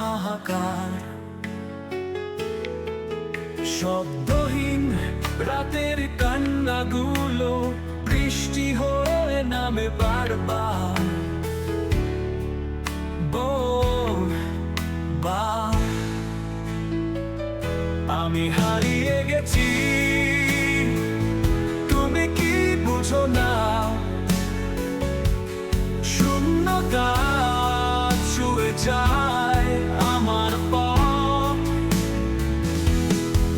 হাহাকার, শব্দহীন রাতের কান্নাগুলো বৃষ্টি হয়ে নামে বারবার। আমি হারিয়ে গেছি, তুমি কি বুঝো না? শূন্যতা ছুঁয়ে যায় আমার পথ,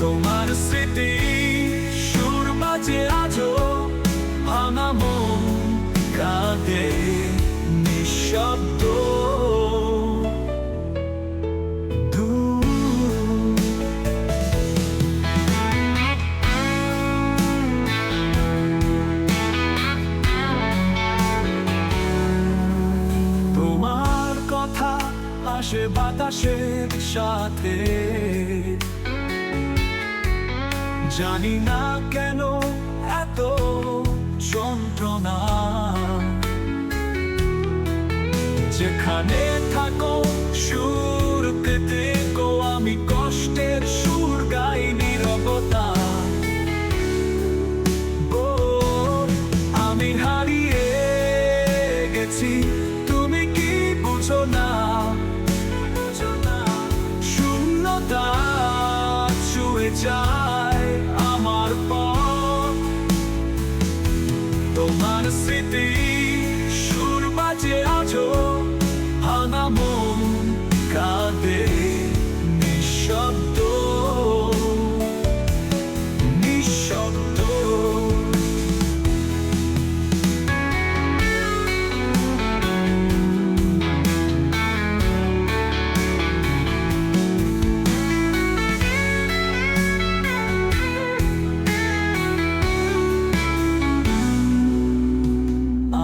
তোমার স্মৃতি সুর বাজে আজও, ভাঙা মন কাঁদে নিঃশব্দ। তোমার কথা আসে বাতাসের সাথে, জানি না কেন এত যন্ত্রণা। যেখানে থাকো সুর পেতে গো, আমি কষ্টের সুর গাই নীরবতা। আমি হারিয়ে গেছি, তুমি কি বুঝো না? শূন্যতা ছুঁয়ে যায় আমার পথ, তোমার স্মৃতি সুর বাজে আজও, ভাঙা মন কাঁদে নিঃশব্দ নিঃশব্দ।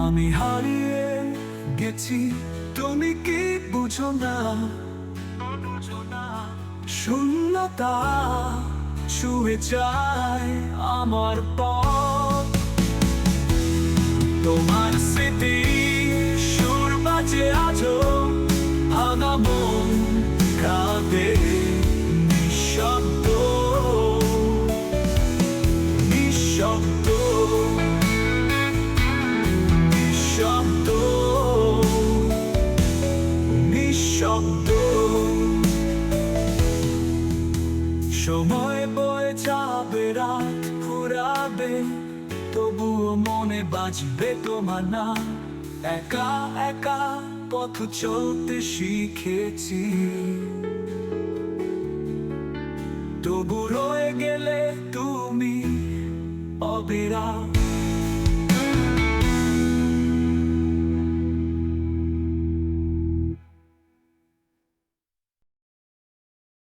আমি হারিয়ে গেছি, তুমি কি বুঝো না? শূন্যতা ছুঁয়ে যায় আমার পথ, তোমার স্মৃতি সুর বাজে আজও, ভাঙা মন কাঁদে নিঃশব্দ নিঃশব্দ নিঃশব্দ নিঃশব্দ। সময় বয়ে যাবে, রাত ফুরাবে, তবুও মনে বাজবে তোমার নাম। একা একা পথ চলতে শিখেছি, তবু রয়ে গেলে তুমি অবিরাম।